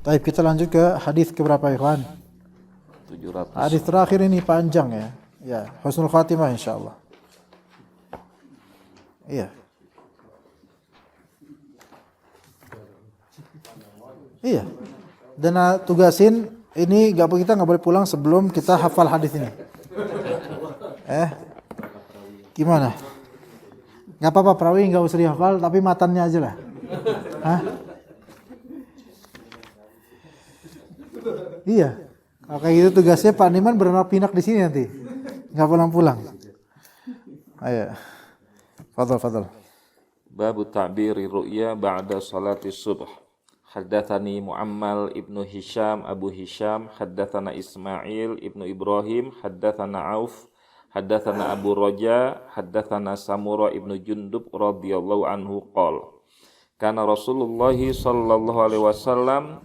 Baik, kita lanjut ke hadis keberapa, ikhwan? 700. Hadis terakhir ini panjang ya. Ya, husnul khatimah insyaallah. Iya. Iya. Dan tugasin ini kita nggak boleh pulang sebelum kita hafal hadis ini. Gimana? Nggak apa-apa, perawi nggak usah dihafal, tapi matannya aja lah. Hah? Iya. Kalau kayak gitu tugasnya Pak Niman beranak pinak di sini nanti. Nggak pulang-pulang. Ayo. Fadhal. Babu ta'biri ru'ya ba'da salati subh. Haddatsani Muammal ibnu Hisham Abu Hisham, haddatsana Ismail ibnu Ibrahim, haddatsana Auf, haddatsana Abu Raja, haddatsana Samura ibnu Jundub radhiyallahu anhu qala kana Rasulullah sallallahu alaihi wasallam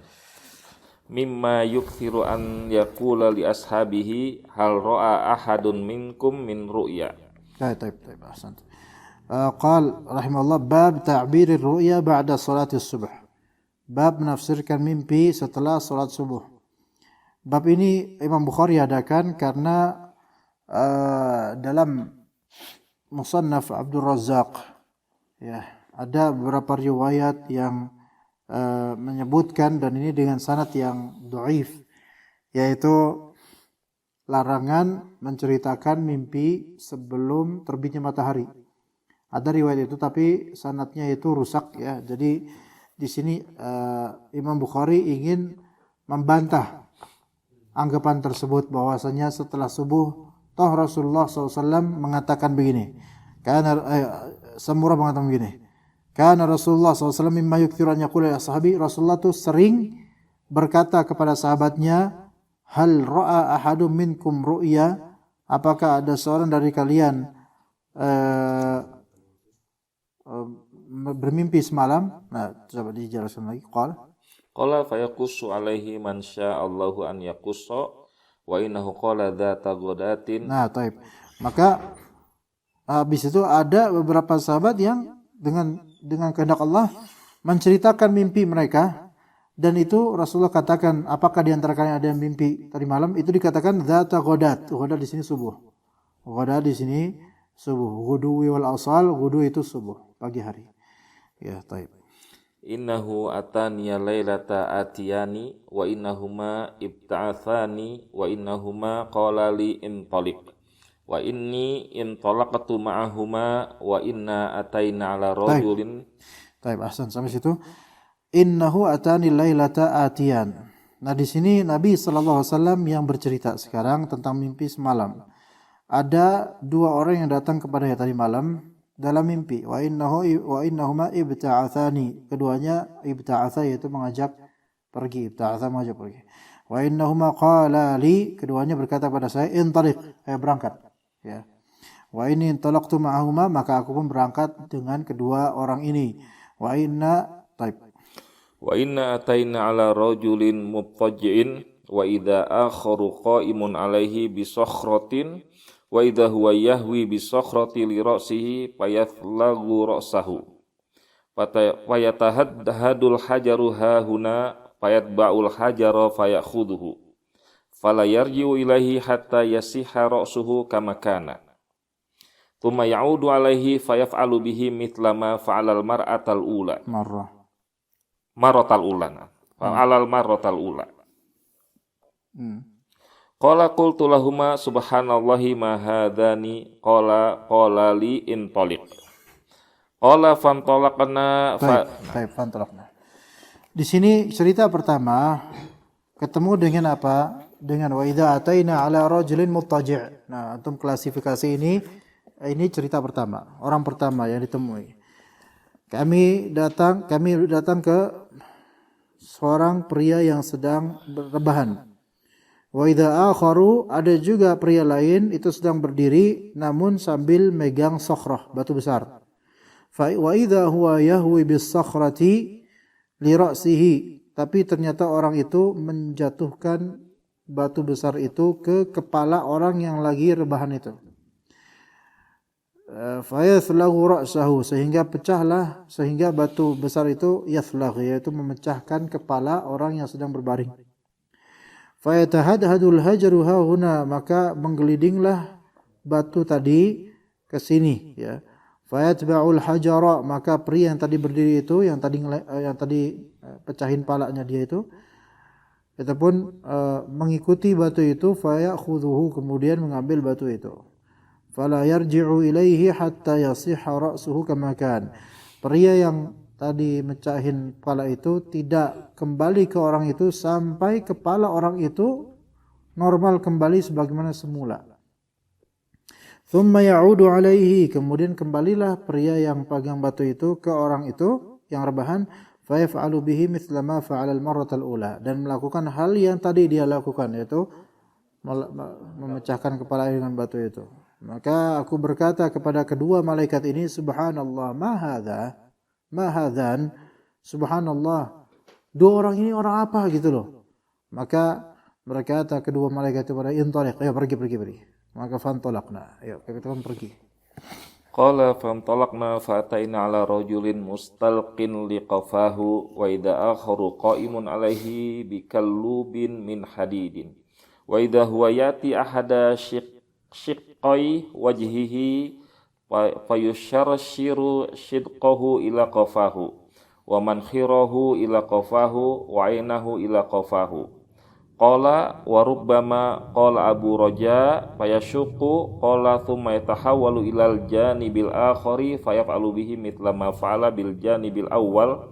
mimma yukthiru an yaqula li ashabihi hal ra'a ahadun minkum min ru'ya. Baik, ahsan. Qal rahimahullah bab ta'bir ar-ru'ya ba'da salati subuh. Bab menafsirkan mimpi setelah salat subuh. Bab ini Imam Bukhari adakan karena dalam Musannaf Abdul Razzaq ya, ada beberapa riwayat yang menyebutkan, dan ini dengan sanad yang dhaif, yaitu larangan menceritakan mimpi sebelum terbitnya matahari. Ada riwayat itu tapi sanadnya itu rusak ya. Jadi di sini Imam Bukhari ingin membantah anggapan tersebut bahwasanya setelah subuh toh Rasulullah SAW mengatakan begini. Karena Samura mengatakan begini. Karena Rasulullah SAW mimma yukthiru an yaqula li ashabi, Rasulullah itu sering berkata kepada sahabatnya, hal ra'a ahadum minkum ru'ya, apakah ada seorang dari kalian bermimpi semalam? Nah, coba dijelaskan lagi. Qala fa yaqussu alaihi man sya'allahu an yaqussa wa innahu qala dzata ghadatin. Nah, taib. Maka habis itu ada beberapa sahabat yang dengan kehendak Allah menceritakan mimpi mereka, dan itu Rasulullah katakan, apakah di antara kalian ada yang mimpi tadi malam? Itu dikatakan dzata ghadat. Ghadat di sini subuh. Ghadat di sini subuh. Ghudu wal asal, ghudu itu subuh, pagi hari. Ya, taib. Innahu ataniya lailata atiyani wa innahuma ibta'athani wa innahuma qala li intaliq. Wa inni intalaqtu ma'ahuma wa inna ataina ala rajulin. Taib, ahsan, sampai situ. Innahu atani lailata atiyan. Nah, di sini Nabi sallallahu alaihi wasallam yang bercerita sekarang tentang mimpi semalam. Ada dua orang yang datang kepadanya tadi malam dalam mimpi. Wa innahuma ibta'athani. Keduanya ibta'atha yaitu mengajak pergi. Ibta'atha mengajak pergi. Wa innahuma qala li, keduanya berkata pada saya, intaliq, ayo berangkat. Ya. Wa inni intalaqtu ma'ahuma, maka aku pun berangkat dengan kedua orang ini. Wa inna ataina ala rajulin mubtajin wa idza akharu qa'imun alaihi bi sakhratin wa idza huwa yahwi bi sakhrati li ra'sihi fayathlagu ra'sahu fayatahaddahadul hajaru hahuna fayatba'ul hajara fayakhudhuhu fala yarji'u ilaihi hatta yasiha ra'suhu kama kana. Tsumma ya'udu alaihi fayaf'alu bihi mithla ma fa'alal mar'atal ula. Marratal ula. Fa'alal marratal ula. Qala qultu lahuma subhanallahi ma hadzani qala li intaliq. Qala fantalaqna fantalaqna. Di sini cerita pertama ketemu dengan apa? Dengan wa idza ataina ala rajulin muttaji'. Nah, antum klasifikasi ini cerita pertama, orang pertama yang ditemui. kami datang ke seorang pria yang sedang berrebahan. Wa idza akharu, ada juga pria lain itu sedang berdiri namun sambil megang sakhrah, batu besar. Fa wa idza huwa yahwi bis sakhrati li ra'sihi, tapi ternyata orang itu menjatuhkan batu besar itu ke kepala orang yang lagi rebahan itu. Fa yathlahu ra'sahu, sehingga batu besar itu yathlah, yaitu memecahkan kepala orang yang sedang berbaring. Fa yatahadhadul hajaru hahuna, maka menggelidinglah batu tadi ke sini, ya. Fa yatba'ul hajara, maka pria yang tadi berdiri itu, yang tadi pecahin palanya dia itu pun mengikuti batu itu. Fa ya'khudhuhu, kemudian mengambil batu itu. Fala yarji'u ilaihi hatta yasihha ra'suhu kama kan. Pria yang tadi mecahin kepala itu tidak kembali ke orang itu sampai kepala orang itu normal kembali sebagaimana semula. Thumma ya'udu alaihi, kemudian kembalilah pria yang pegang batu itu ke orang itu yang rebahan. Fa yaf'alu bihi mithla ma fa'ala al-marratal ula, dan melakukan hal yang tadi dia lakukan, yaitu memecahkan kepala dengan batu itu. Maka aku berkata kepada kedua malaikat ini, subhanallah, ma hadhan, subhanallah, dua orang ini orang apa gitu loh. Maka berkata kedua malaikat itu pada intaliq, ayo pergi. Maka fantalaqna, ayo kita pergi. Qala fantalaqna fa ataina ala rajulin mustalqin liqafahu wa idza akharu qa'imun alaihi bikallubin min hadidin wa idza huwa yati ahada shiqqai wajhihi fayusharshiru shidqahu ila qafahu wa mankhirahu ila qafahu wa ainahu ila qafahu. Qala wa rubbama qala Abu Raja fayashuqu qala thumma yatahawwalu ilal janibil akhari fayaf'alu bihi mithla ma fa'ala bil janibil awwal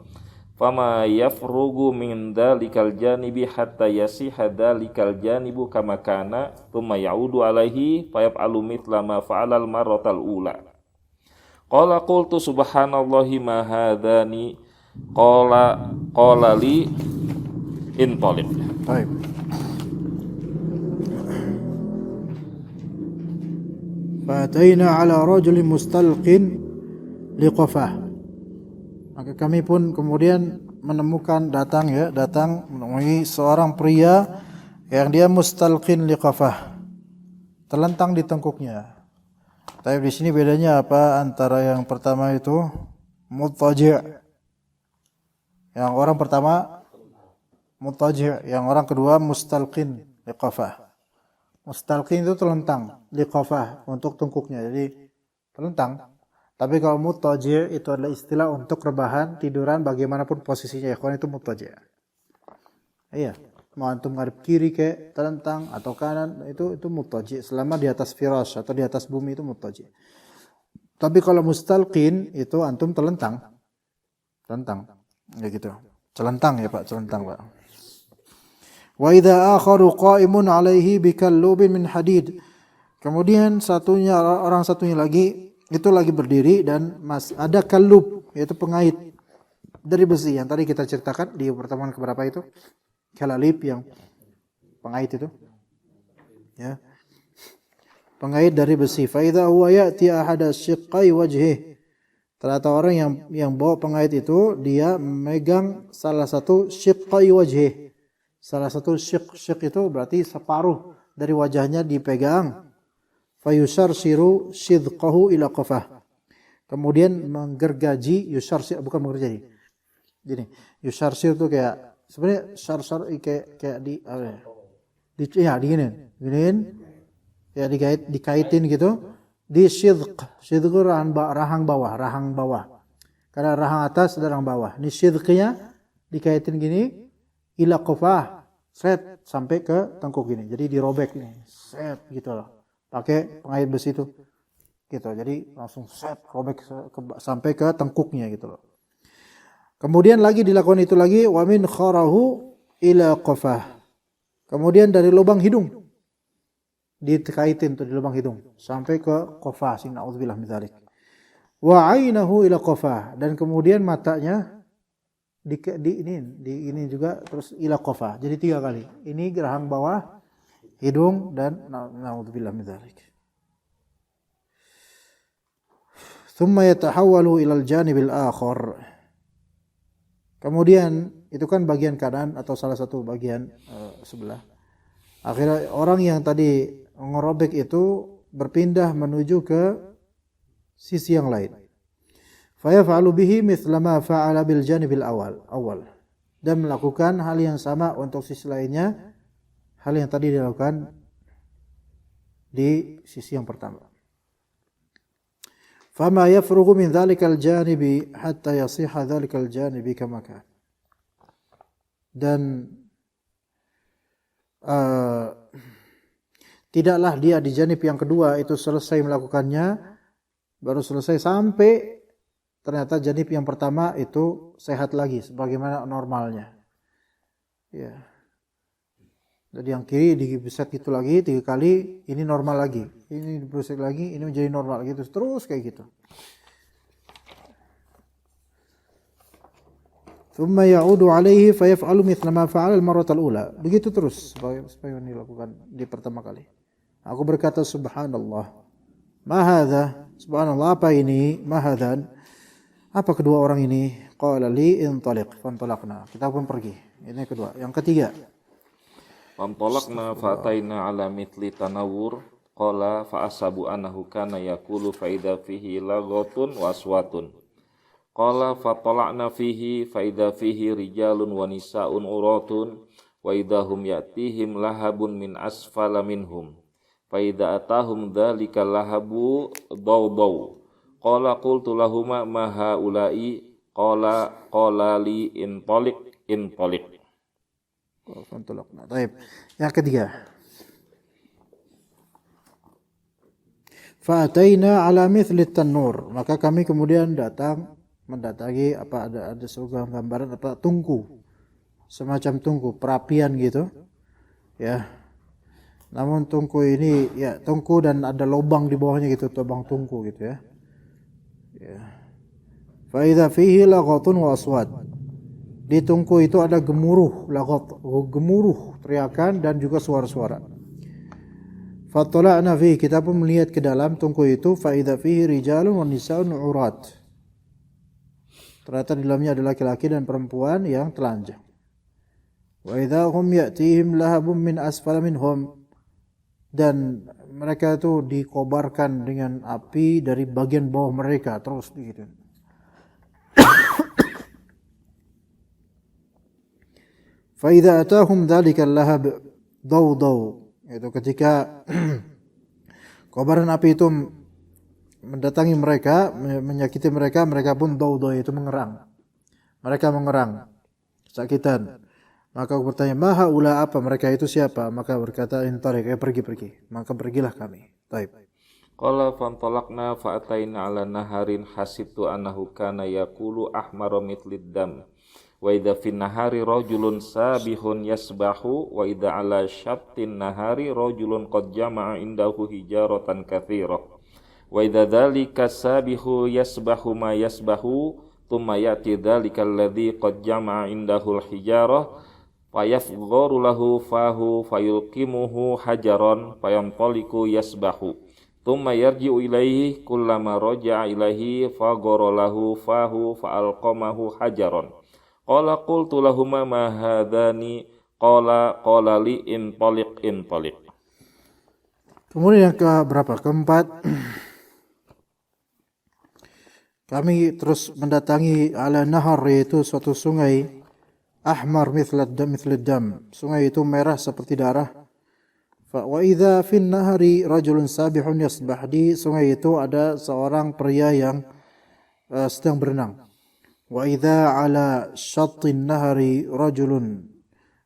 fama yafrugu min dalikal janibi hatta yasiha dalikal janibu kama kana thumma ya'udu alaihi fayaf'alu mithla ma fa'ala al marratal ula. Qala qultu subhanallahi ma hadzani qala li intaliq. Baik. Fa'ataina ala rajulin mustalqin liqafah. Maka kami pun kemudian datang menemui seorang pria yang dia mustalqin liqafah, terlentang di tengkuknya. Tapi di sini bedanya apa antara yang pertama itu muttaji', yang orang pertama muttaji', yang orang kedua mustalqin liqafah. Mustalqin itu terlentang, liqafah untuk tengkuknya, jadi terlentang. Tapi kalau muttaji' itu adalah istilah untuk rebahan, tiduran, bagaimanapun posisinya, ikhwan, itu muttaji'. Iya, mau antum ngadep kiri ke terlentang atau kanan, itu muttaji'. Selama di atas firash atau di atas bumi itu muttaji'. Tapi kalau mustalqin itu antum terlentang. Ya gitu. Celentang ya Pak, celentang Pak. Wa idza akharu qa'imun 'alaihi bikallubin min hadid. Kemudian orang satunya lagi itu lagi berdiri dan ada kallub, yaitu pengait dari besi yang tadi kita ceritakan di pertemuan keberapa itu. Kalalib yang pengait itu. Ya. Pengait dari besi. Fa idza huwa ya'ti ahada shiqqai wajhihi. Ternyata orang yang bawa pengait itu dia memegang salah satu shiqqai wajhihi. Salah satu syik itu berarti separuh dari wajahnya dipegang. Fayusharsiru shidqahu ila qafah. Kemudian menggergaji, bukan menggergaji. Gini, yusharsir itu kayak sebenarnya sharsar kayak diginiin. Ya dikaitin gitu. Di shidq rahang bawah. Karena rahang atas dan rahang bawah. Ini shidqnya dikaitin gini. Ila qafah, set sampai ke tengkuk gini. Jadi dirobek nih, set gitu loh. Pakai pengait besi itu. Gitu. Jadi langsung set robek sampai ke tengkuknya gitu loh. Kemudian lagi dilakukan itu lagi, wa min kharahu ila qafah. Kemudian dari lubang hidung dikaitin tuh di lubang hidung sampai ke qafah, sing naudzubillah min dzalik. wa 'ainahu ila qafah, dan kemudian matanya di ini juga terus ila qafah. Jadi 3 kali. Ini gerahang bawah, hidung, dan naudzubillah min dzalik. Thumma yatahawwalu ila al-janib al-akhar. Kemudian itu kan bagian kanan atau salah satu bagian sebelah. Akhirnya orang yang tadi ngerobek itu berpindah menuju ke sisi yang lain. Fayaf'alu bihi mithla ma fa'ala bil janibil awal. Dan melakukan hal yang sama untuk sisi lainnya, hal yang tadi dilakukan di sisi yang pertama. Fama yafrughu min dhalikal janibi hatta yasiha dhalikal janibi kama kan. Dan tidaklah dia di janib yang kedua itu selesai melakukannya, baru selesai sampai ternyata janib yang pertama itu sehat lagi sebagaimana normalnya. Ya. Jadi yang kiri dibeset gitu lagi 3 kali, ini normal lagi. Ini dibeset lagi, ini menjadi normal gitu. Terus kayak gitu. Thumma ya'udu alaihi fayaf'alu mithla ma fa'ala al-marrata al-ula. Begitu terus supaya dilakukan di pertama kali. Aku berkata subhanallah. Ma hadza? Subhanallah, apa ini? Ma hadzan? Apa kedua orang ini? Qala li intaliq, fantalaqna. Kita pun pergi. Ini kedua. Yang ketiga. Fantalaqna fa'ataina ala mithli tanawur qala fa'asabu annahu kana yaqulu fa idza fihi laghatun wa aswatun. Qala fatala'na fihi fa idza fihi rijalun wa nisaa'un uratun wa idahum ya'tihim lahabun min asfala minhum. Fa idza atahum dzalika lahabu dawdaw. Qala qultu lahumma ma haula'i qala li intaliq. Baik. Yang ketiga. Fa'ataina ala mithli tanur. Maka kami kemudian mendatangi ada sebuah gambaran tungku. Semacam tungku, perapian gitu. Ya. Namun tungku ini ya tungku dan ada lubang di bawahnya gitu, lubang tungku gitu ya. Ya. Fa idza fihi laghatun wa aswat. Di tungku itu ada gemuruh, gemuruh, teriakan dan juga suara-suara. Fattala'na fihi, kita pun melihat ke dalam tungku itu, fa idza fihi rijalun wa nisaa'un urat. Ternyata di dalamnya ada laki-laki dan perempuan yang telanjang. Wa idza hum ya'tihim lahabun min asfala minhum, dan mereka itu dikobarkan dengan api dari bagian bawah mereka terus gitu. Fa idza atahum dzalika lahab dawdaw, itu ketika kobaran api itu mendatangi mereka, menyakiti mereka, mereka pun dawdaw, itu mengerang. Mereka mengerang, kesakitan. Maka aku bertanya, maha ula, apa mereka itu siapa? Maka berkata, intariq, pergi. Maka pergilah kami. Taib. Qala fantalaqna fa'ataina ala naharin hasibtu annahu kana yaqulu ahmaru mithlid dam. Wa idza fin nahari rajulun sabihun yasbahu wa idza ala syattin nahari rajulun qad jama'a indahu hijaratan katsirah. Wa idza dzalika sabihu yasbahu ma yasbahu thumma ya'ti dzalika alladhi qad jama'a indahu al-hijarah fayafgharu lahu fahu fayulqimuhu hajaran fayantaliqu yasbahu thumma yarji'u ilaihi kullama raja'a ilaihi faghara lahu fahu fa'alqamahu hajaran. Qala qultu lahumma ma hadani qala li intaliq. Kemudian yang keempat, kami terus mendatangi ala nahar, yaitu suatu sungai ahmar mithlad dam. Sungai itu merah seperti darah. Wa idza fin nahari rajulun sabihun yasbah. Di sungai itu ada seorang pria yang sedang berenang. Wa idza ala syattin nahari rajulun.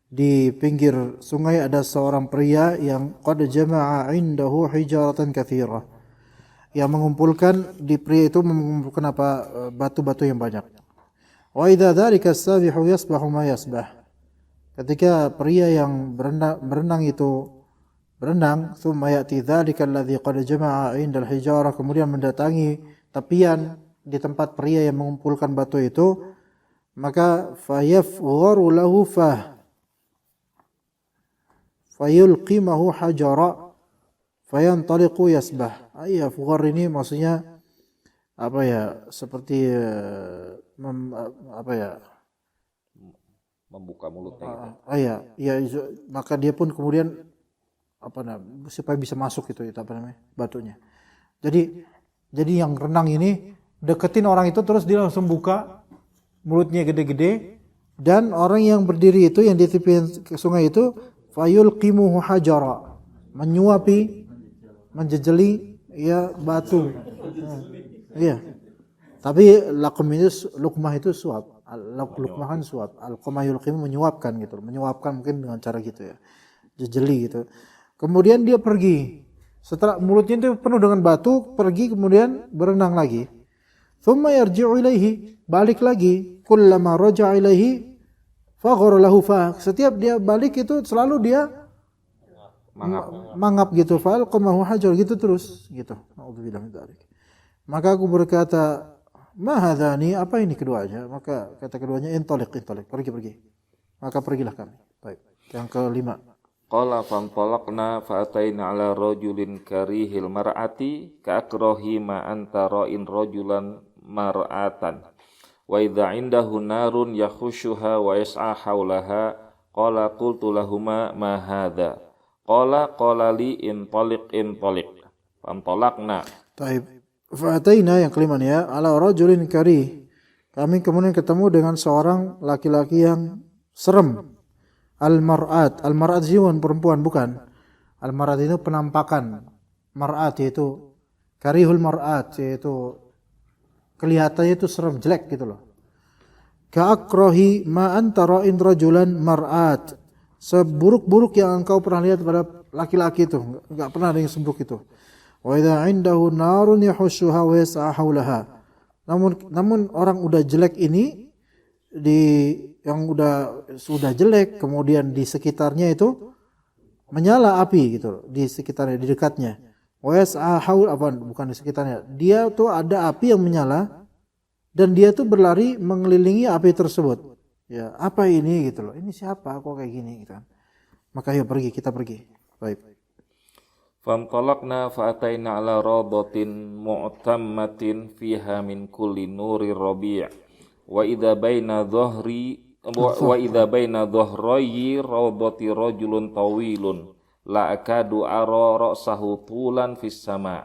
Di pinggir sungai ada seorang pria yang qad jama'a indahu hijaratan katsirah. Yang mengumpulkan, di pria itu mengumpulkan batu-batu yang banyak. Wa idza dzalika as-sabihu yasbahu ma yasbah. Ketika pria yang berenang itu berenang, thumma ya'ti dzalika alladhi qad jama'a indal hijarah, kemudian mendatangi tepian di tempat pria yang mengumpulkan batu itu, maka fayafgharu lahu fayulqimahu hajara fayantaliqu yasbah. Yafghar ini maksudnya apa ya, seperti membuka mulutnya gitu. Maka dia pun kemudian supaya bisa masuk itu batunya. Jadi yang renang ini deketin orang itu, terus dia langsung buka mulutnya gede-gede, dan orang yang berdiri itu yang di tepi sungai itu fayulqimuhu hajara, menyuapi, menjejeli batu. Iya. Tapi luqmah itu suap. Luqmah kan suap. Al-qamah yulqimu menyuapkan gitu. Menyuapkan mungkin dengan cara gitu ya. Jejeli gitu. Kemudian dia pergi. Setelah mulutnya itu penuh dengan batu, pergi kemudian berenang lagi. Thumma yarji'u ilaihi, balik lagi. Kullama raja'a ilaihi faghara lahu Setiap dia balik itu selalu dia mangap gitu. Fa'alqamahu hajar gitu terus gitu. Nauzubillah min dzalik. Maka aku berkata, ma hadzani, apa ini keduanya? Maka kata keduanya, intaliq, pergi. Maka pergilah kami. Baik. Yang kelima. Qala fantalaqna fa'ataina ala rajulin karihil mar'ati ka'akrahi ma anta ra'in rajulan mar'atan wa idza indahu narun yakhushuha wa yas'a haulaha qala qultu lahumā ma hadza qala li intaliq fantalaqna. Baik. Fa'ataina yang kelima nih ya, ala rajulin karih. Kami kemudian ketemu dengan seorang laki-laki yang serem. Al-mar'at jiwan perempuan, bukan. Al-mar'at itu penampakan. Mar'at yaitu karihul mar'at, yaitu kelihatannya itu serem, jelek gitu loh. Ka'akrahi ma anta ra'in rajulan mar'at. Seburuk-buruk yang engkau pernah lihat pada laki-laki itu, enggak pernah ada yang seburuk itu. Wa idza 'indahu narun yahushuha wa yas'a haulaha. Namun orang udah jelek ini yang sudah jelek, kemudian di sekitarnya itu menyala api gitu, di sekitarnya, di dekatnya. Wa yas'a bukan di sekitarnya. Dia tuh ada api yang menyala dan dia tuh berlari mengelilingi api tersebut. Ya, apa ini gitu loh. Ini siapa kok kayak gini gitu kan. Maka kita pergi. Baik. Fantalaqna fa'ataina ala radatin mu'tammatin fiha min kulli nuri rabi' wa idza baina dhahrayi radati rajulun tawilun la akadu ara ra'sahu tulan fis sama'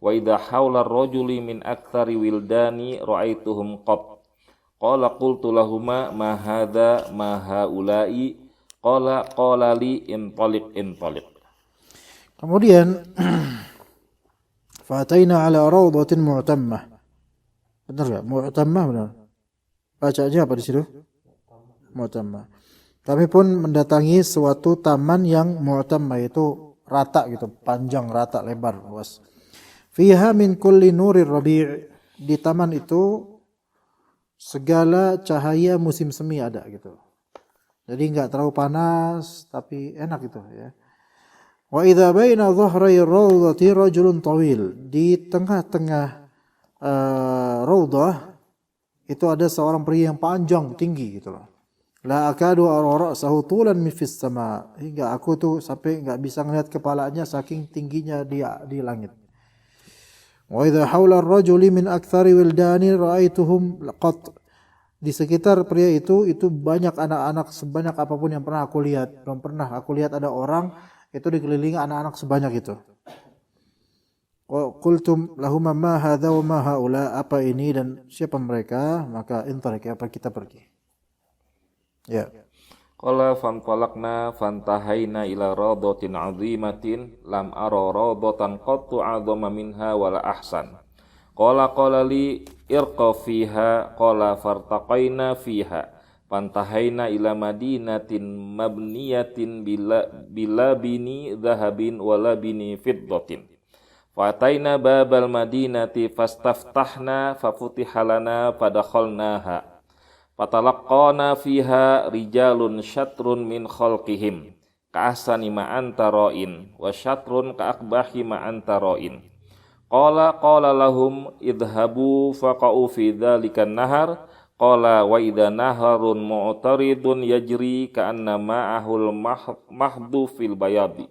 wa idza hawla ar-rajuli min aktsari wildani ra'aituhum qala qultu lahumā ma hadza ma haula'i qala li intaliq. Kemudian fa'ataina ala rawdatin mu'tammah. Benar enggak? Mu'tammah benar. Bacanya apa di situ? Mu'tammah. Kami pun mendatangi suatu taman yang mu'tammah, itu rata gitu, panjang, rata, lebar, luas. Fiha min kulli nurir rabi'. Di taman itu segala cahaya musim semi ada gitu. Jadi enggak terlalu panas tapi enak gitu ya. Wa idza baina dhahray rawdati rajulun tawil. Di tengah-tengah rawdah itu ada seorang pria yang panjang, tinggi gitu loh. La akadu ara ra'sahu tulan min fis sama. Hingga aku tuh sampai enggak bisa ngelihat kepalanya saking tingginya dia di langit. Wa idza hawla ar-rajuli min aktsari wildani ra'aituhum laqat. Di sekitar pria itu banyak anak-anak sebanyak apapun yang pernah aku lihat. Belum pernah aku lihat ada orang itu dikelilingi anak-anak sebanyak itu. Qultum lahum ma hadza wa ma haula, apa ini dan siapa mereka? Maka intalik, apa kita pergi. Ya. Qala fantalaqna fantahaina ila radatin 'azimatin lam ara radatan qattu 'azama minha wala ahsan. Qala li irqa fiha qala fartaqaina fiha. Pantahaina ila madinatin mabniyatin bila bini dhahabin wala bini fiddatin. Fataina babal madinati fastaftahna fafutihalana fadakhalnaha. Fatalaqqana fiha rijalun syatrun min khalqihim ka'asani ma anta ra'in wa syatrun ka'akbahi ma anta ra'in. qala lahum idhabu faqa'u fi dzalika nahar. Qala wa idza naharun mu'taridun yajri ka'anna ma'ahul mahdu fil bayadi.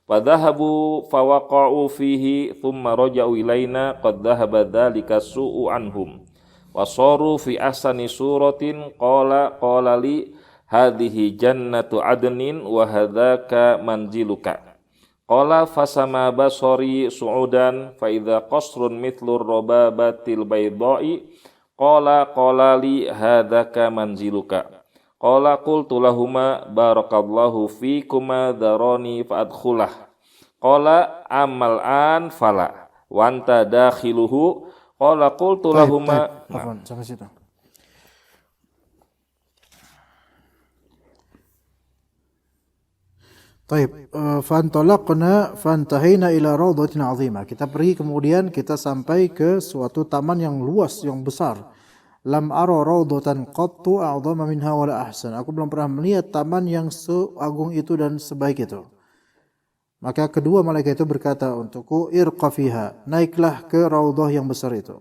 Fadhahabu fawaqa'u fihi thumma raja'u ilaina qad dhahaba dzalika su'u anhum. Wasaru fi ahsani suratin qala li hadhihi jannatu adnin wa hadzaka manziluka. Qala fasama basari su'udan fa idza qasrun mithlur rababatil baydai. Qala li hadzaka manziluka. Qala qultu lahuma barakallahu fikuma dharani fa'adkhulah. Qala amal an fala wa anta dakhiluhu. Qala qultu lahuma sampai situ. Taib, fantalaqna fantahina ila rawdatin 'azimah. Kita pergi kemudian kita sampai ke suatu taman yang luas, yang besar. Lam ara rawdatan qattu a'zama minha wala ahsan. Aku belum pernah melihat taman yang seagung itu dan sebaik itu. Maka kedua malaikat itu berkata untukku, irqa fiha, naiklah ke raudhah yang besar itu.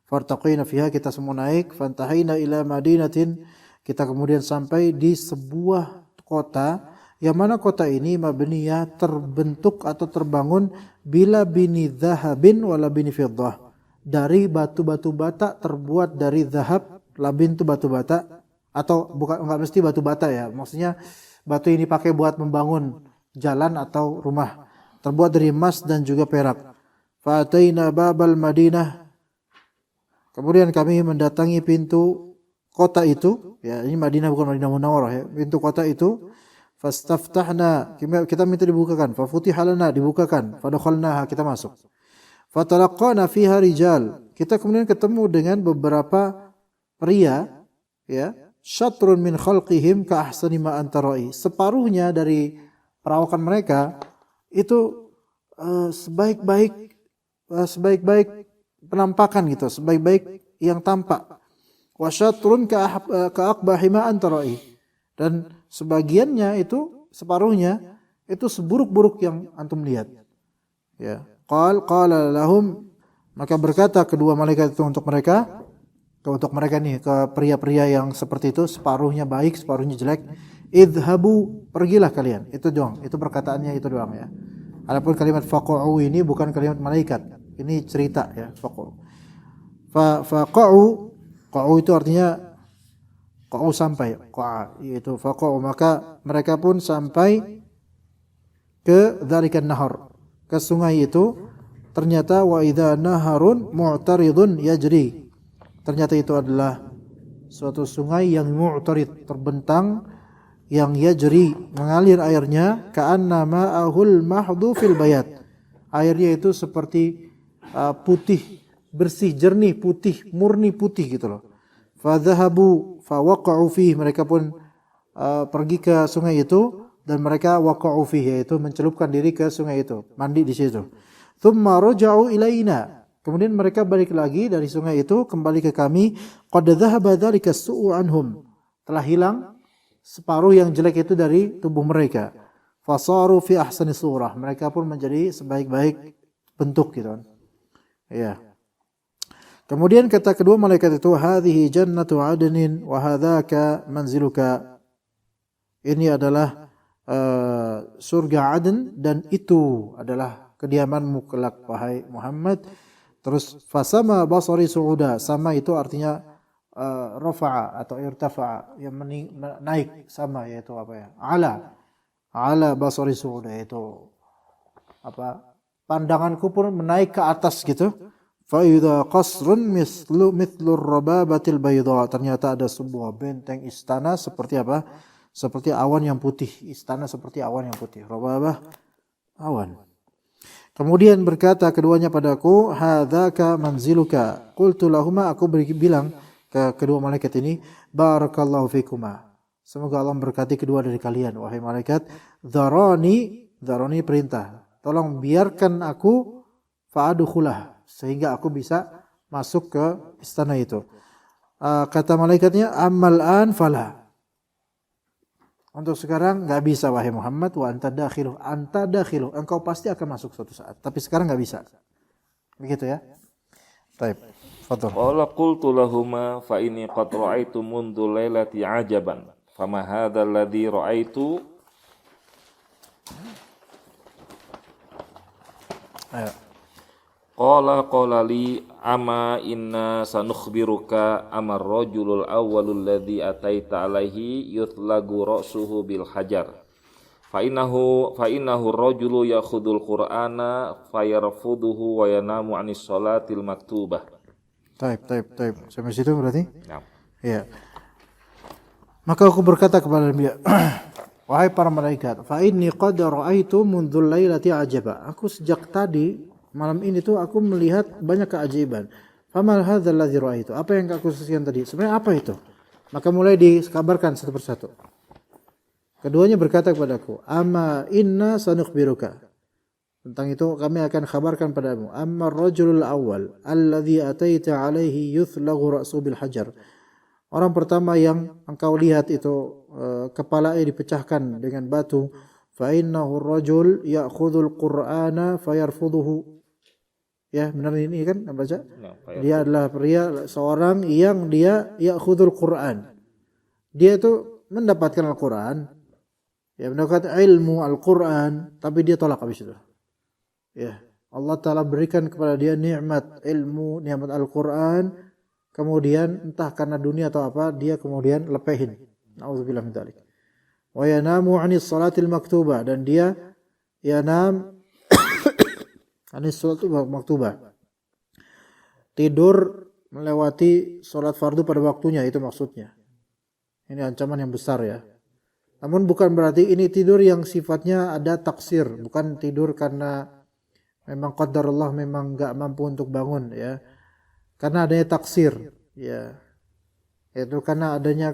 Fartaqina fiha, kita semua naik. Fantahina ila madinatin, kita kemudian sampai di sebuah kota. Yang mana kota ini mabniyah, terbentuk atau terbangun bila bini dhahabin wala bini fiddah, dari batu-batu bata terbuat dari zahab. Labin itu batu bata, atau bukan, enggak mesti batu bata ya, maksudnya batu ini pakai buat membangun jalan atau rumah, terbuat dari emas dan juga perak. Fa'ataina babal Madinah, kemudian kami mendatangi pintu kota itu, ya ini Madinah bukan Madinah Munawwarah ya, pintu kota itu. Fastaftahna, kita minta dibukakan. Fafutiha lana, dibukakan. Fadakhalnaha, kita masuk. Fatalaqqana fiha rijal, kita kemudian ketemu dengan beberapa pria, ya, syatrun min khalqihim ka ahsani ma anta ra'i. Separuhnya dari perawakan mereka itu sebaik-baik penampakan gitu, sebaik-baik yang tampak. Wa syatrun ka aqbahi ma anta ra'i. Dan sebagiannya itu, separuhnya itu seburuk-buruk yang antum lihat. Ya, qala lahum, maka berkata kedua malaikat itu untuk mereka nih, ke pria-pria yang seperti itu, separuhnya baik, separuhnya jelek. Idhabu, pergilah kalian. Itu doang, itu perkataannya itu doang ya. Adapun kalimat faqa'u ini bukan kalimat malaikat. Ini cerita ya, faqa'u. Qa'u itu artinya qa'u sampai, qa'a yaitu faqa'u, maka mereka pun sampai ke dzalikan nahar, ke sungai itu. Ternyata wa idza naharun mu'taridun yajri, ternyata itu adalah suatu sungai yang mu'tarid, terbentang, yang yajri, mengalir airnya, ka'anna ma'ahul mahdu fil bayat, airnya itu seperti putih, bersih, jernih, putih, murni putih gitu loh. Fadhahabu fawaqa'u fihi, mereka pun pergi ke sungai itu dan mereka waqa'u fihi, yaitu mencelupkan diri ke sungai itu, mandi di situ. Thumma raja'u ilaina, kemudian mereka balik lagi dari sungai itu kembali ke kami. Qad dhahaba dzalika su'u anhum, telah hilang separuh yang jelek itu dari tubuh mereka. Fasaru fi ahsani surah, mereka pun menjadi sebaik-baik bentuk gitu. Ya. Kemudian kata kedua malaikat itu, hadhihi jannatu adnin wa hadzaka manziluka, ini adalah surga Aden dan itu adalah kediamanmu kelak wahai Muhammad. Terus fasama basari su'uda, sama itu artinya rafa'a atau irtafa'a, yang naik, sama yaitu apa ya, ala basari su'uda, yaitu apa, pandanganku pun menaik ke atas gitu. Fa idza qasrun mithlur rababatil bayda, ternyata ada sebuah benteng istana seperti apa? Seperti awan yang putih. Istana seperti awan yang putih. Rababah, awan. Kemudian berkata keduanya padaku, hadzaka manziluka. Qultu lahuma, aku bilang ke kedua malaikat ini, barakallahu fikuma, semoga Allah memberkati kedua dari kalian wahai malaikat. Dharani perintah, tolong biarkan aku, fa'adkhulah, sehingga aku bisa masuk ke istana itu. Kata malaikatnya, amal an fala, untuk sekarang nggak bisa wahai Muhammad. Wa anta dakhilu, engkau pasti akan masuk suatu saat, tapi sekarang nggak bisa. Begitu ya. Baik. Fadhil. Qala qultu lahuma fa inni qad ra'aitu mundu lailati ajaban. Fama hadzal ladzi ra'aitu? Ayo. Qala li ama inna sanukhbiruka amar rajulul awwalul ladzi ataita alaihi yutlagu ra'suhu bil hajar. Fa innahu rajulu yakhudul qur'ana fayarfuduhu wa yanamu 'anis sholatil maktubah. Taib. Sampai situ berarti? Ya. Iya. Maka aku berkata kepada dia, wahai para malaikat, fa inni qad ra'aitu mundhul lailati ajaba. Aku sejak tadi malam ini tuh aku melihat banyak keajaiban. Famal hadzal ladzi ra'aitu? Apa yang aku saksikan tadi? Sebenarnya apa itu? Maka mulai dikabarkan satu persatu. Keduanya berkata kepadaku, amma inna sanukhbiruka. Tentang itu kami akan kabarkan padamu. Amma rajulul awal alladzi ataita alaihi yuthlaghu ra'su bil hajar. Orang pertama yang engkau lihat itu kepalanya dipecahkan dengan batu. Fa innahu rajul ya'khudhul qur'ana fayarfuduhu. Ya, benar ini kan baca? Dia adalah pria seorang yang dia ya'khudhul Qur'an. Dia itu mendapatkan Al-Qur'an. Ya, mendapatkan ilmu Al-Qur'an, tapi dia tolak habis itu. Ya, Allah Ta'ala berikan kepada dia nikmat ilmu, nikmat Al-Qur'an, kemudian entah karena dunia atau apa, dia kemudian lepehin. Nauzubillah min dzalik. Wa yanamu 'anis salatil maktubah, dan dia yanam anis salatil maktubah. Tidur melewati salat fardu pada waktunya, itu maksudnya. Ini ancaman yang besar ya. Namun bukan berarti ini tidur yang sifatnya ada taksir, bukan tidur karena memang qadarullah memang enggak mampu untuk bangun ya. Karena adanya taksir ya. Itu karena adanya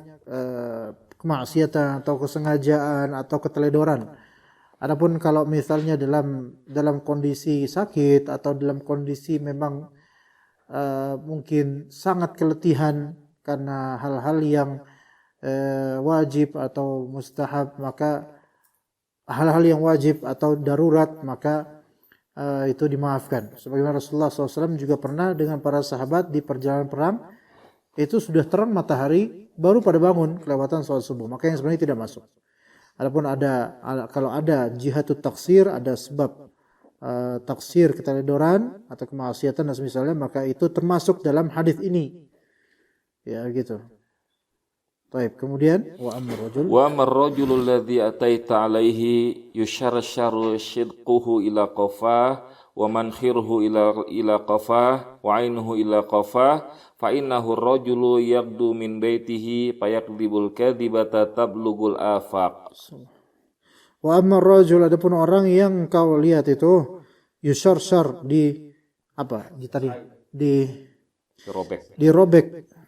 kemaksiatan atau kesengajaan atau keteledoran. Adapun kalau misalnya dalam kondisi sakit atau dalam kondisi memang mungkin sangat keletihan karena hal-hal yang wajib atau mustahab, maka hal-hal yang wajib atau darurat maka itu dimaafkan. Sebagaimana Rasulullah SAW juga pernah dengan para sahabat di perjalanan perang, itu sudah terang matahari baru pada bangun kelewatan sholat subuh, maka yang sebenarnya tidak masuk. Adapun kalau ada jihadut taksir, ada sebab taksir keteledoran atau kemaksiatan dan semisalnya, maka itu termasuk dalam hadis ini. Ya gitu. Baik, kemudian wa amar rajul alladzi ataita alaihi yusharsharu shidquhu ila qafah wa mankhirhu ila qafah wa ainuhu ila qafah fa innahu rajulu yaqdu min baitihi fayakdzibul kadzibata tablugul afaq. Wa amar rajul, adapun orang yang kau lihat itu yusharshar di apa? Dirobek.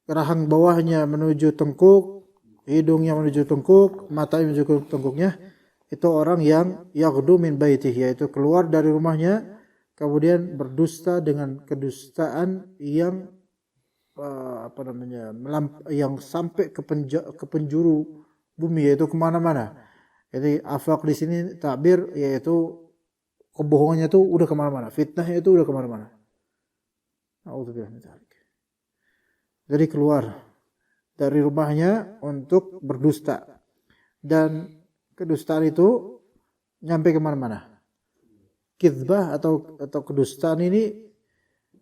Rahang bawahnya menuju tengkuk, hidungnya menuju tengkuk, matanya menuju tengkuknya. Itu orang yang yaghdu min baitihi, yaitu keluar dari rumahnya kemudian berdusta dengan kedustaan yang yang sampai ke penjuru bumi, yaitu kemana-mana. Jadi afaq di sini takbir yaitu kebohongannya itu udah kemana-mana, fitnahnya itu udah kemana-mana. A'udzubillah min dzalik. Jadi keluar dari rumahnya untuk berdusta, dan kedustaan itu nyampe kemana-mana. Kizbah atau kedustaan ini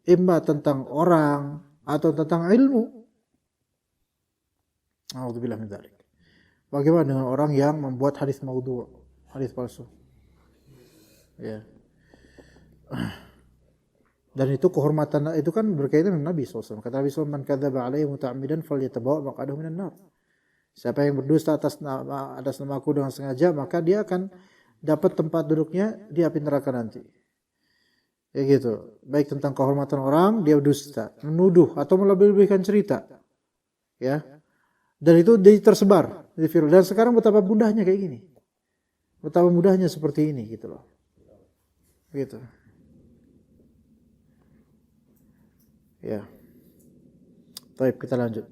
imma tentang orang atau tentang ilmu. A'udzubillah min dzalik. Bagaimana dengan orang yang membuat hadis maudhu', hadis palsu? Ya. Dan itu kehormatan itu kan berkaitan dengan Nabi SAW. Kata Nabi SAW, man kadzaba alaihi muta'ammidan falyatabawa maq'adahu minan nar. Siapa yang berdusta atas namaku dengan sengaja, maka dia akan dapat tempat duduknya di api neraka nanti. Ya gitu. Baik tentang kehormatan orang, dia berdusta, menuduh atau melebih-lebihkan cerita. Ya. Dan itu tersebar di viral. Dan sekarang betapa mudahnya kayak gini. Betapa mudahnya seperti ini gitu loh. Gitu. Ya. Baik, kita lanjut.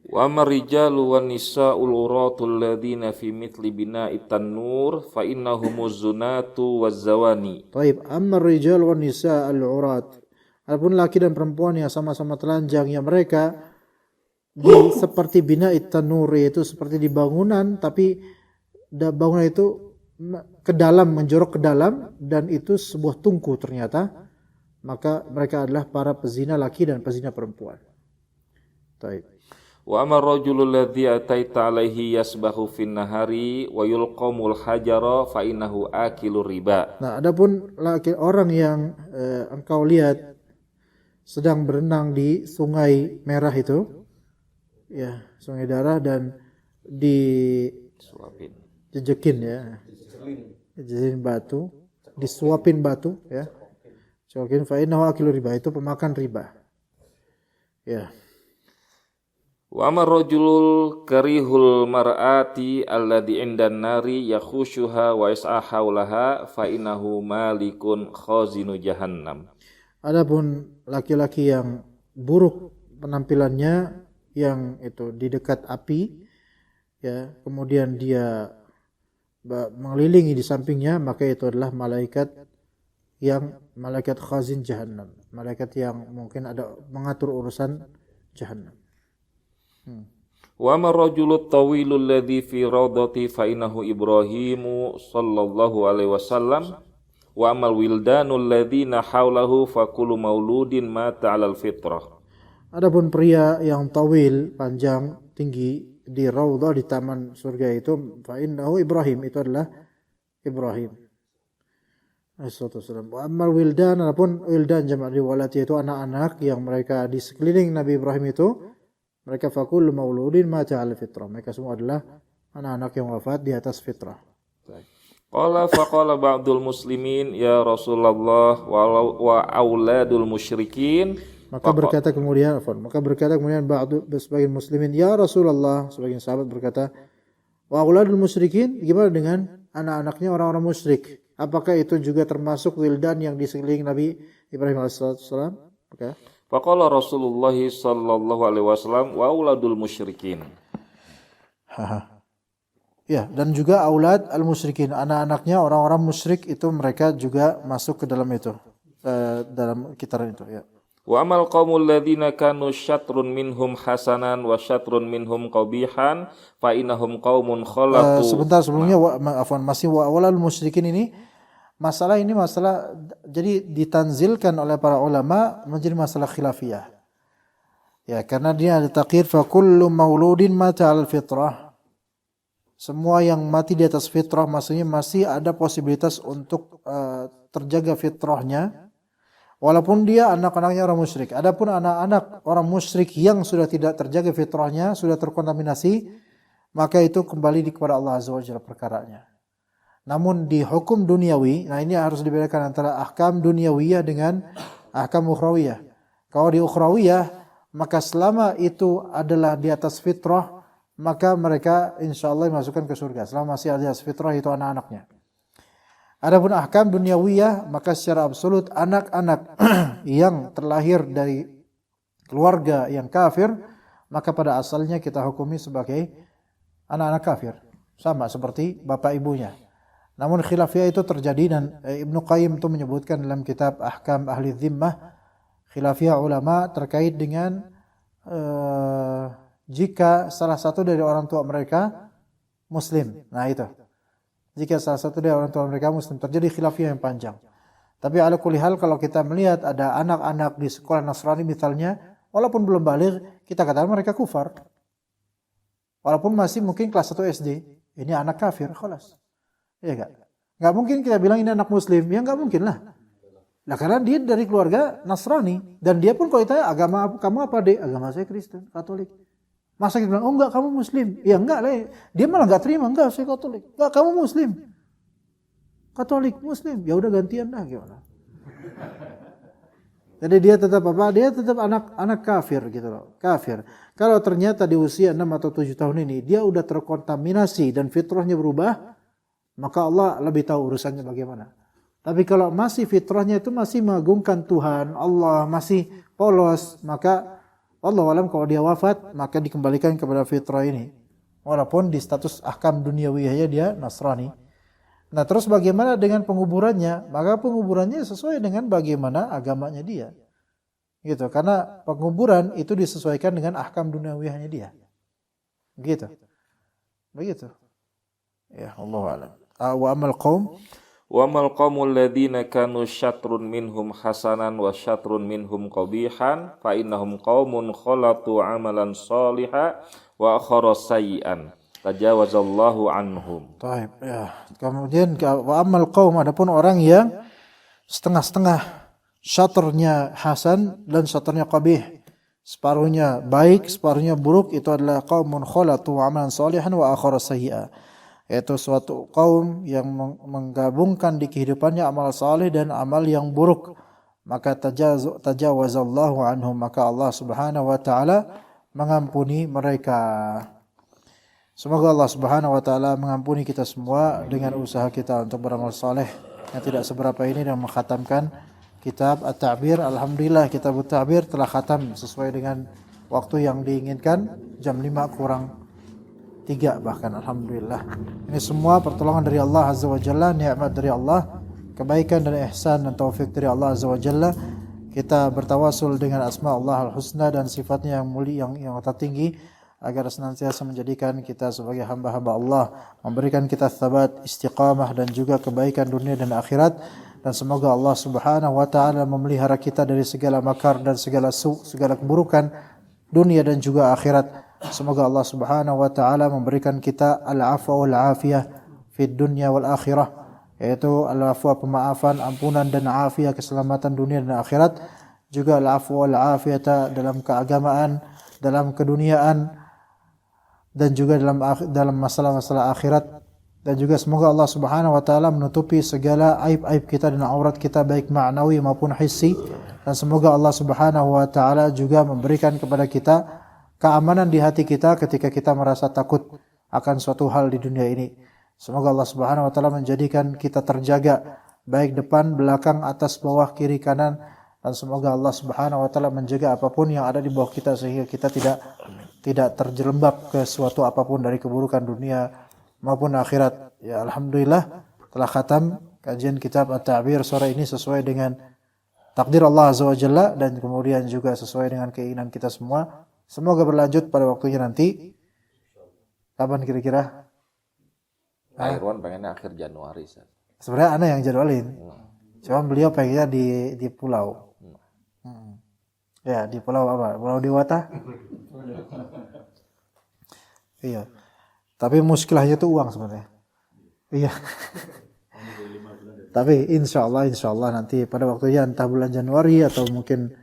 Wa amar-rijalu wan nisa'ul uratul ladzina fi mithli bina'it tanur fa innahumuz zunatu waz zawani. Baik, ammar rijal wan nisa al-urat. Adapun laki dan perempuan yang sama-sama telanjang yang mereka seperti bina'it tanur, yaitu seperti di bangunan tapi bangunan itu ke dalam, menjorok ke dalam, dan itu sebuah tungku ternyata, maka mereka adalah para pezina laki dan pezina perempuan. Baik. Wa amar rajulul ladzi ataita alaihi yasbahu fin nahari wa yulqamul hajara fa innahu akilur riba. Nah, adapun orang yang engkau lihat sedang berenang di sungai merah itu, ya, sungai darah, dan Suapin. jejekin, ya, jejekin batu, disuapin batu, ya, cokin fa innahu akilur riba, itu pemakan riba, ya. Wa amar rajulul karihul mar'ati alladhi indan nari yakhushuha wa yas'a haulaha fa innahu malikun khazinu jahannam. Adapun laki-laki yang buruk penampilannya, yang itu di dekat api, ya, kemudian dia mengelilingi di sampingnya, maka itu adalah malaikat khazin jahannam, malaikat yang mungkin ada mengatur urusan jahannam. Wa amar rajulul tawilul ladzi fi rawdati fa innahu Ibrahimu sallallahu alaihi wasallam wa amal wildanul ladzina haulahu fa kullu mauludin mata 'alal fitrah. Adapun pria yang tawil, panjang, tinggi, di raudhah, di taman surga itu, fa innahu Ibrahim, itu adalah Ibrahim alaihissalam. Wa amal wildan, adapun wildan jamak walad, yaitu anak-anak yang mereka di sekeliling Nabi Ibrahim itu, mereka fakul mauludin mata 'alal fitrah, mereka semua adalah anak-anak yang wafat di atas fitrah. Qala faqala ba'dul muslimin ya Rasulullah wa auladul musyrikin. Maka berkata kemudian sebagian muslimin, ya Rasulullah, sebagian sahabat berkata, wa auladul musyrikin, gimana dengan anak-anaknya orang-orang musyrik? Apakah itu juga termasuk wildan yang di sekeliling Nabi Ibrahim alaihissalam? Okay. Faqala Rasulullah sallallahu alaihi wasallam wa auladul musyrikin. Ya, dan juga aulad al-musyrikin, anak-anaknya orang-orang musyrik itu mereka juga masuk ke dalam itu, dalam kitaran itu, ya. Wa amal qaumul ladzina kanu syatrun minhum hasanan wa syatrun minhum qabihan fa innahum qaumun khalaqu. Sebentar sebelumnya, masih wa aulal musyrikin ini masalah jadi ditanzilkan oleh para ulama menjadi masalah khilafiyah. Ya, karena dia ada taqir fa kullu mauludin mata 'alal fitrah. Semua yang mati di atas fitrah, maksudnya masih ada posibilitas untuk terjaga fitrahnya walaupun dia anak-anaknya orang musyrik. Adapun anak-anak orang musyrik yang sudah tidak terjaga fitrahnya, sudah terkontaminasi, maka itu kembali kepada Allah Azza wa Jalla perkaranya. Namun di hukum duniawi, nah ini harus dibedakan antara ahkam duniawiyah dengan ahkam ukhrawiyah. Kalau di ukhrawiyah, maka selama itu adalah di atas fitrah, maka mereka insyaallah dimasukkan ke surga. Selama masih ada di atas fitrah, itu anak-anaknya. Adapun ahkam duniawiyah, maka secara absolut anak-anak yang terlahir dari keluarga yang kafir, maka pada asalnya kita hukumi sebagai anak-anak kafir, sama seperti bapak ibunya. Namun khilafiyah itu terjadi, dan Ibnu Qayyim itu menyebutkan dalam kitab Ahkam Ahli Dhimmah, khilafiyah ulama terkait dengan jika salah satu dari orang tua mereka muslim. Nah itu, jika salah satu dari orang tua mereka muslim, terjadi khilafiyah yang panjang. Tapi ala kulli hal, kalau kita melihat ada anak-anak di sekolah Nasrani misalnya, walaupun belum baligh, kita katakan mereka kufar. Walaupun masih mungkin kelas 1 SD, ini anak kafir, khalas. Iya enggak? Enggak mungkin kita bilang ini anak muslim, ya enggak mungkin lah. Nah, karena dia dari keluarga Nasrani, dan dia pun kalau ditanya agama kamu apa, Dek? Agama saya Kristen, Katolik. Masa kita bilang, oh enggak, kamu muslim? Ya enggak lah. Dia malah enggak terima, enggak, saya Katolik. Enggak, kamu muslim. Katolik, muslim. Ya udah gantian dah, gimana? Jadi dia tetap apa? Dia tetap anak kafir gitu loh. Kafir. Kalau ternyata di usia 6 atau 7 tahun ini dia udah terkontaminasi dan fitrahnya berubah, maka Allah lebih tahu urusannya bagaimana. Tapi kalau masih fitrahnya itu masih mengagungkan Tuhan, Allah, masih polos, maka Wallahu alam kalau dia wafat maka dikembalikan kepada fitrah ini. Walaupun di status ahkam duniawiyahnya dia Nasrani. Nah, terus bagaimana dengan penguburannya? Maka penguburannya sesuai dengan bagaimana agamanya dia. Gitu. Karena penguburan itu disesuaikan dengan ahkam duniawiyahnya dia. Begitu. Begitu. Ya, Allahu a'lam. Wa amal qaum Wa mal qaumul ladzina kanu syatrun minhum hasanan wa syatrun minhum qabihan fa innahum qaumun khalatu amalan shaliha wa akhara sayyi'an tajawazallahu anhum. Taib, ya. Kemudian wa amal qaum, adapun orang yang setengah-setengah, syatrnya hasan dan syatrnya qabih, separuhnya baik, separuhnya buruk, itu adalah qaumun khalatu amalan shalihan wa akhara sayyi'a, yaitu suatu kaum yang menggabungkan di kehidupannya amal saleh dan amal yang buruk, maka tajawazallahu anhum, maka Allah Subhanahu wa taala mengampuni mereka. Semoga Allah Subhanahu wa taala mengampuni kita semua dengan usaha kita untuk beramal saleh yang tidak seberapa ini dan mengkhatamkan kitab At-Ta'bir. Alhamdulillah kitab At-Ta'bir telah khatam sesuai dengan waktu yang diinginkan, jam 5 kurang 3 bahkan, alhamdulillah. Ini semua pertolongan dari Allah Azza wa Jalla, nikmat dari Allah, kebaikan dan ihsan dan taufik dari Allah Azza wa Jalla. Kita bertawasul dengan asma Allah al-husna dan sifatnya yang mulia, yang tertinggi, agar senantiasa menjadikan kita sebagai hamba-hamba Allah, memberikan kita tsabat, istiqamah dan juga kebaikan dunia dan akhirat. Dan semoga Allah Subhanahu wa taala memelihara kita dari segala makar dan segala segala keburukan dunia dan juga akhirat. Semoga Allah Subhanahu wa taala memberikan kita al-afwa wal afiyah fid dunya wal akhirah, yaitu al-afwa, pemaafan, ampunan dan afiyah, keselamatan dunia dan akhirat. Juga al-afwa wal afiyata dalam keagamaan, dalam keduniaan dan juga dalam masalah-masalah akhirat. Dan juga semoga Allah Subhanahu wa taala menutupi segala aib-aib kita dan aurat kita baik ma'nawi maupun hissi. Dan semoga Allah Subhanahu wa taala juga memberikan kepada kita keamanan di hati kita ketika kita merasa takut akan suatu hal di dunia ini. Semoga Allah Subhanahu wa taala menjadikan kita terjaga baik depan, belakang, atas, bawah, kiri, kanan, dan semoga Allah Subhanahu wa taala menjaga apapun yang ada di bawah kita sehingga kita tidak terjerembab ke suatu apapun dari keburukan dunia maupun akhirat. Ya, alhamdulillah telah khatam kajian kitab At-Ta'bir sore ini sesuai dengan takdir Allah Azza wa Jalla dan kemudian juga sesuai dengan keinginan kita semua. Semoga berlanjut pada waktunya nanti. Kapan kira-kira? Pak Irwan pengennya akhir Januari. Sebenarnya ana yang jadwalin. Cuma beliau pengennya di pulau. Ya, di pulau apa? Pulau Dewata? Iya. Tapi muskilahnya itu uang sebenarnya. Iya. Tapi insya Allah nanti pada waktunya entah bulan Januari atau mungkin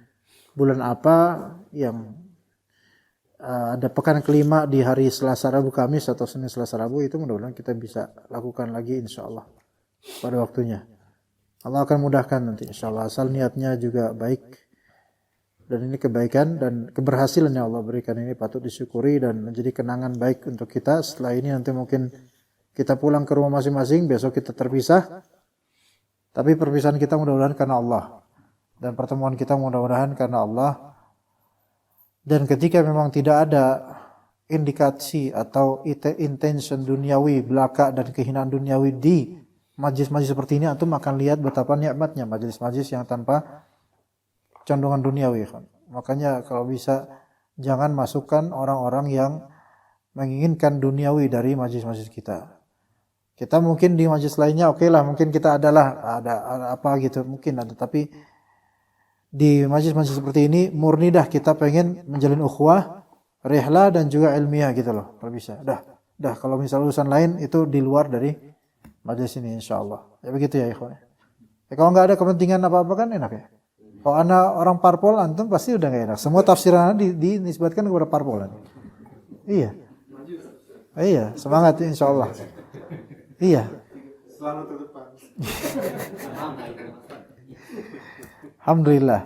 bulan apa yang ada pekan kelima di hari Selasa, Rabu, Kamis atau Senin, Selasa, Rabu, itu mudah-mudahan kita bisa lakukan lagi insya Allah pada waktunya. Allah akan mudahkan nanti insya Allah, asal niatnya juga baik. Dan ini kebaikan dan keberhasilan yang Allah berikan ini patut disyukuri dan menjadi kenangan baik untuk kita. Setelah ini nanti mungkin kita pulang ke rumah masing-masing, besok kita terpisah. Tapi perpisahan kita mudah-mudahan karena Allah. Dan pertemuan kita mudah-mudahan karena Allah. Dan ketika memang tidak ada indikasi atau intention duniawi, belaka dan kehinaan duniawi di majlis-majlis seperti ini, antum akan lihat betapa nikmatnya majlis-majlis yang tanpa condongan duniawi. Makanya kalau bisa jangan masukkan orang-orang yang menginginkan duniawi dari majlis-majlis kita. Kita mungkin di majlis lainnya oke lah, mungkin kita ada apa gitu, mungkin ada, tapi di majlis-majlis seperti ini murni dah kita pengen menjalin ukhuwah, rihla dan juga ilmiah gitu loh. Kalau bisa. Dah kalau misal urusan lain itu di luar dari majlis ini insyaallah. Ya begitu ya ikhwan. Ya, kalau enggak ada kepentingan apa-apa kan enak ya. Kalau ana orang parpol antum pasti udah enggak enak. Semua tafsiran dinisbatkan kepada parpolan. Iya. Iya, semangat insyaallah. Iya. Selamat ke depan. Alhamdulillah.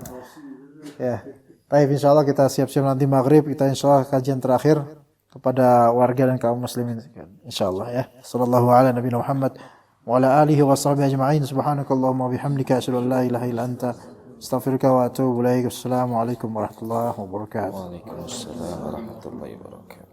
Ya. Baik, insyaallah kita siap-siap nanti maghrib kita insyaallah kajian terakhir kepada warga dan kaum muslimin insyaallah ya. Sallallahu ala nabiyina Muhammad wa ala alihi wa sahbihi ajma'in. Subhanakallahumma wa bihamdika asyhadu an la ilaha illa anta Astaghfiruka wa atubu ilaik. Assalamualaikum warahmatullahi wabarakatuh. Waalaikumsalam warahmatullahi wabarakatuh.